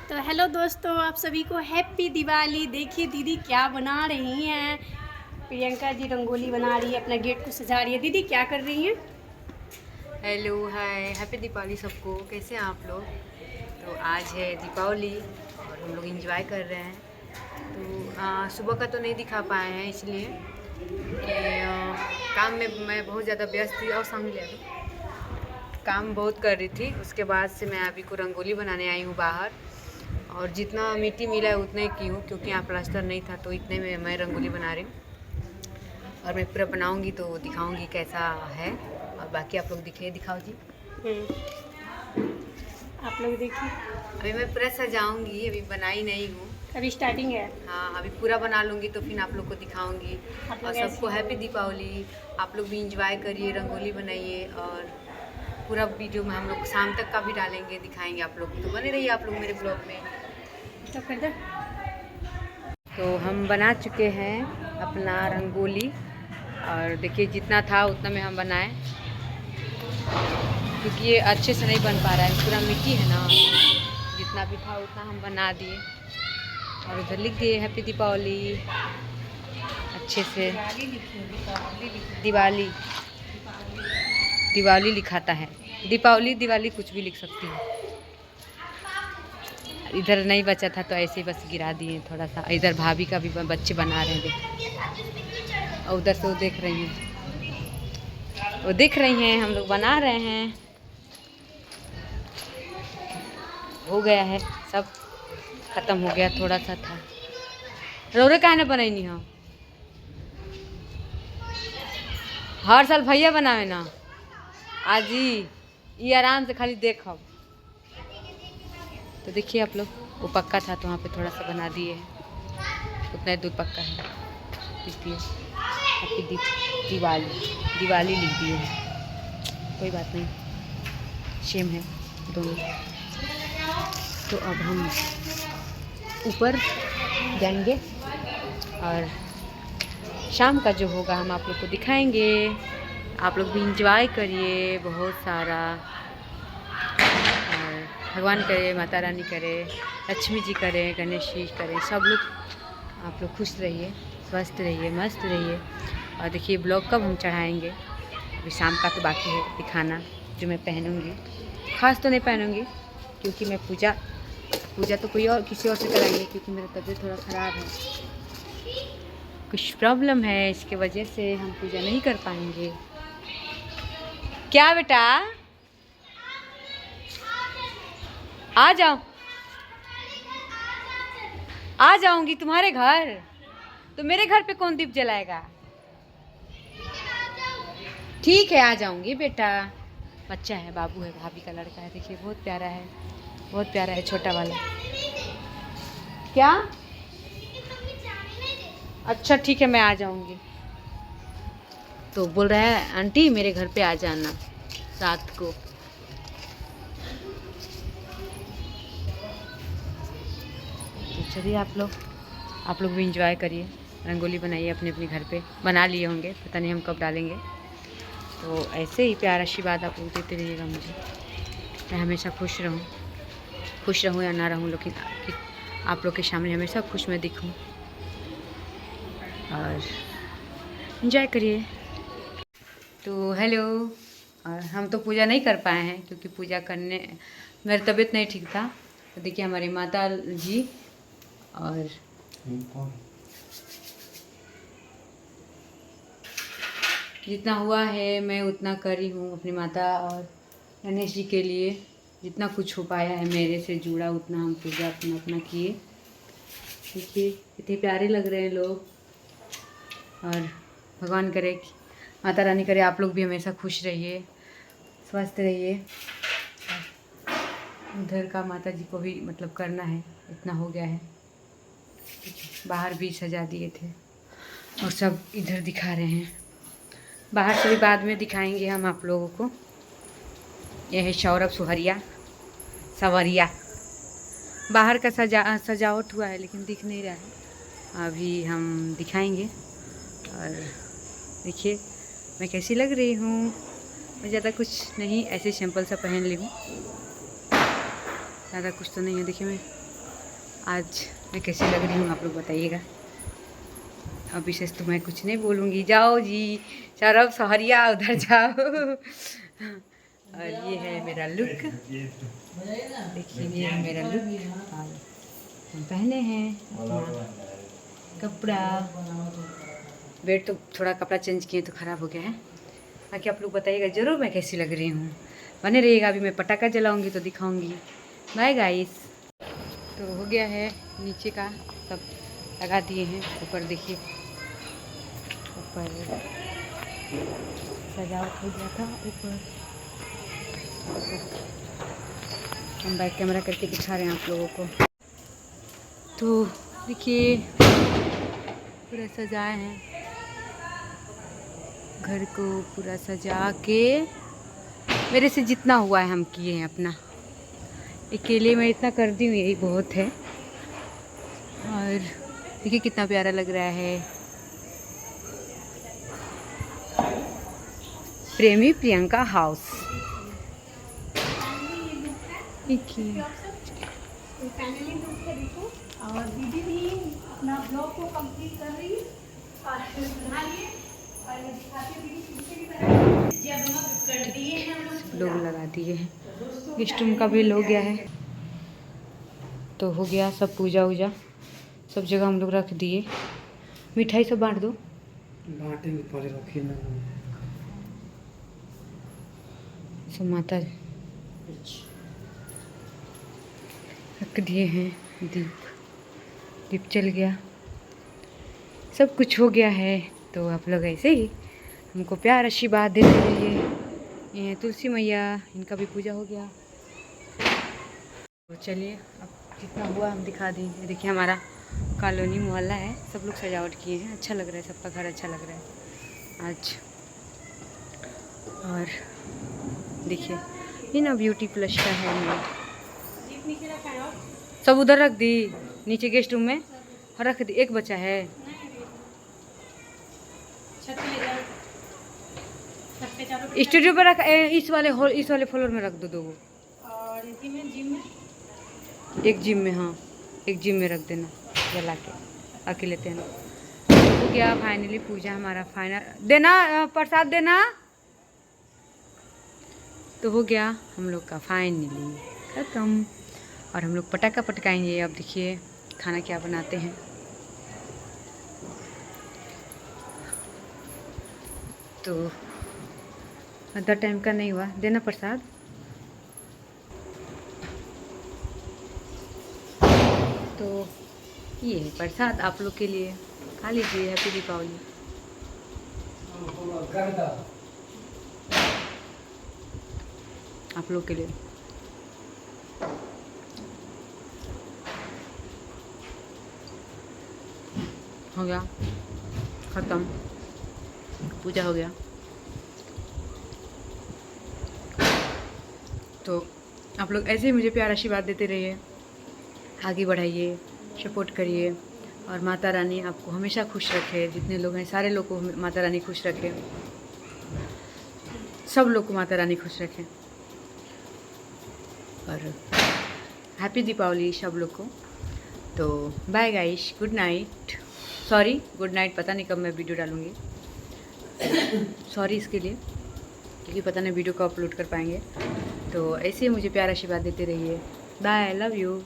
तो हेलो दोस्तों, आप सभी को हैप्पी दिवाली। देखिए दीदी क्या बना रही हैं। प्रियंका जी रंगोली बना रही है, अपना गेट को सजा रही है। दीदी क्या कर रही हैं? हेलो हाय हैप्पी दीपावली सबको। कैसे हैं आप लोग? तो आज है दीपावली और हम लोग एंजॉय कर रहे हैं। तो सुबह का तो नहीं दिखा पाए हैं इसलिए कि काम में मैं बहुत ज़्यादा व्यस्त थी और सामने ले काम बहुत कर रही थी। उसके बाद से मैं अभी को रंगोली बनाने आई हूँ बाहर, और जितना मिट्टी मिला है उतना ही की हूँ क्योंकि यहाँ प्लास्टर नहीं था, तो इतने में मैं रंगोली बना रही हूँ। और मैं पूरा बनाऊँगी तो दिखाऊँगी कैसा है, और बाकी आप लोग दिखाओ जी। आप लोग देखिए, अभी मैं पूरा सजाऊंगी, अभी बनाई नहीं हूँ। अभी स्टार्टिंग है। हाँ, अभी पूरा बना लूँगी तो फिर आप लोग को दिखाऊंगी। आप और लोग सबको हैप्पी दीपावली। आप लोग भी इंजॉय करिए, रंगोली बनाइए, और पूरा वीडियो में हम लोग शाम तक का भी डालेंगे, दिखाएंगे आप लोग। तो बने रहिए आप लोग मेरे ब्लॉग में। तो कर दे। तो हम बना चुके हैं अपना रंगोली, और देखिए जितना था उतना में हम बनाए, क्योंकि ये अच्छे से नहीं बन पा रहा है, पूरा मिट्टी है ना। जितना भी था उतना हम बना दिए, और उधर लिख दिए हैप्पी दीपावली अच्छे से। दिवाली दिवाली लिखाता है, दीपावली दिवाली कुछ भी लिख सकती है। इधर नहीं बचा था तो ऐसे ही बस गिरा दिए थोड़ा सा। इधर भाभी का भी बच्चे बना रहे हैं, देख। और उधर से वो देख रही हैं, वो देख रही हैं, हम लोग बना रहे हैं। हो गया है सब, खत्म हो गया, थोड़ा सा था। रोरे काहे ना बनैनी हो, हर साल भैया बनावे ना। आज ही ये आराम से खाली देखो। तो देखिए आप लोग, वो पक्का था तो वहाँ पे थोड़ा सा बना दिए, उतना ही दूर पक्का है। इसलिए हैप्पी दिवाली लिख दिए हैं। कोई बात नहीं, सेम है दोनों। तो अब हम ऊपर जाएंगे और शाम का जो होगा हम आप लोग को दिखाएंगे। आप लोग भी इंजॉय करिए बहुत सारा, और भगवान करे, माता रानी करे, लक्ष्मी जी करे, गणेश जी करे, सब लोग आप लोग खुश रहिए, स्वस्थ रहिए, मस्त रहिए। और देखिए ब्लॉग कब हम चढ़ाएंगे, अभी शाम का तो बाकी है दिखाना। जो मैं पहनूंगी ख़ास तो नहीं पहनूंगी, क्योंकि मैं पूजा तो कोई और किसी और से कराएंगे, क्योंकि मेरा तबीयत थोड़ा ख़राब है, कुछ प्रॉब्लम है, इसके वजह से हम पूजा नहीं कर पाएंगे। क्या बेटा, आ जाओ, आ जाऊंगी तुम्हारे घर। तो मेरे घर पे कौन दीप जलाएगा? ठीक है, आ जाऊंगी बेटा। बच्चा है, बाबू है, भाभी का लड़का है। देखिए बहुत प्यारा है, बहुत प्यारा है, छोटा वाला। क्या? अच्छा ठीक है, मैं आ जाऊंगी। तो बोल रहा है आंटी मेरे घर पे आ जाना रात को। तो चलिए आप लोग भी इंजॉय करिए, रंगोली बनाइए अपने अपने घर पे। बना लिए होंगे, पता नहीं हम कब डालेंगे। तो ऐसे ही प्यार आशीर्वाद आप लोग देते रहिएगा मुझे। मैं हमेशा खुश रहूँ या ना रहूँ, लेकिन आप लोग के सामने हमेशा खुश मैं दिखूँ। और इंजॉय करिए। तो हेलो, और हम तो पूजा नहीं कर पाए हैं क्योंकि पूजा करने मेरी तबीयत नहीं ठीक था। तो देखिए हमारी माता जी, और जितना हुआ है मैं उतना करी हूँ अपनी माता और गणेश जी के लिए। जितना कुछ हो पाया है मेरे से जुड़ा उतना हम पूजा अपना किए। देखिए कितने प्यारे लग रहे हैं लोग, और भगवान करे, माता रानी करे आप लोग भी हमेशा खुश रहिए, स्वस्थ रहिए। उधर का माता जी को भी मतलब करना है, इतना हो गया है। बाहर भी सजा दिए थे, और सब इधर दिखा रहे हैं। बाहर से भी बाद में दिखाएंगे हम आप लोगों को। यह है सौरभ सवरिया। बाहर का सजावट हुआ है लेकिन दिख नहीं रहा है, अभी हम दिखाएंगे। और देखिए मैं कैसी लग रही हूँ। मैं ज़्यादा कुछ नहीं, ऐसे सिंपल सा पहन ली हूँ, ज़्यादा कुछ तो नहीं है। देखिए मैं आज मैं कैसी लग रही हूँ आप लोग बताइएगा। अब विशेष तो मैं कुछ नहीं बोलूँगी, जाओ जी सौरभ सहरिया उधर जाओ। और ये है मेरा लुक, देखिए ये है मेरा लुक। हम पहने हैं अपना कपड़ा, वेट तो थोड़ा कपड़ा चेंज किए तो ख़राब हो गया है। बाकी आप लोग बताइएगा ज़रूर मैं कैसी लग रही हूँ, बने रहिएगा। अभी मैं पटाखा जलाऊंगी तो दिखाऊंगी। Bye guys. तो हो गया है, नीचे का सब लगा दिए हैं, ऊपर देखिए ऊपर सजावट हो गया था ऊपर। हम बैक कैमरा करके दिखा रहे हैं आप लोगों को। तो देखिए पूरा सजाए हैं घर को, पूरा सजा के मेरे से जितना हुआ है हम किए हैं अपना। अकेले मैं इतना कर दी हूँ, यही बहुत है। और देखिए कितना प्यारा लग रहा है। प्रेमी प्रियंका हाउस देखिए। फैमिली लुक है देखो। और दीदी भी अपना ब्लॉग को कंप्लीट कर रही है और बना लिए और मैं दिखाती हूँ दीदी पीछे भी बना जी। अब हम कर दिए हैं, हम लोग लगा दिए हैं, गेस्ट रूम का बिल हो गया है। तो हो गया सब पूजा वूजा सब जगह हम लोग रख दिए। मिठाई सब बांट दो, बांटेंगे पहले रखिए ना। सब माता रख दिए हैं। दीप चल गया, सब कुछ हो गया है। तो आप लोग ऐसे ही हमको प्यार आशीर्वाद देते रहिए। ये तुलसी मैया, इनका भी पूजा हो गया। तो चलिए अब जितना हुआ हम दिखा दें। देखिए हमारा कॉलोनी मोहल्ला है, सब लोग सजावट किए हैं, अच्छा लग रहा है, सबका घर अच्छा लग रहा है आज। और देखिए ये ना ब्यूटी प्लस का है मेरा। सब उधर रख दी नीचे गेस्ट रूम में, और रख दी। एक बचा है, स्टूडियो पर रख। इस वाले फ्लोर में रख दो दो। और इसी में जिम में एक जिम में, हाँ एक जिम में रख देना जला के, अकेले देना। हो गया फाइनली पूजा हमारा फाइनल। देना प्रसाद देना। तो हो गया हम लोग का फाइनली खत्म। और हम लोग पटाखा पटकाएंगे। अब देखिए खाना क्या बनाते हैं। तो आधा टाइम का नहीं हुआ, देना प्रसाद। तो ये है प्रसाद आप लोग के लिए, खा लीजिए। हैप्पी दीपावली। आप लोग के लिए हो गया ख़त्म, पूजा हो गया। तो आप लोग ऐसे ही मुझे प्यार आशीर्वाद देते रहिए, आगे बढ़ाइए, सपोर्ट करिए। और माता रानी आपको हमेशा खुश रखे। जितने लोग हैं सारे लोग को माता रानी खुश रखे, सब लोग को माता रानी खुश रखे। और हैप्पी दीपावली सब लोग को। तो bye guys, good night. Sorry good night, पता नहीं कब मैं वीडियो डालूँगी, सॉरी इसके लिए, क्योंकि पता नहीं वीडियो को अपलोड कर पाएंगे। तो ऐसे ही मुझे प्यार आशीर्वाद देते रहिए। Bye, love you.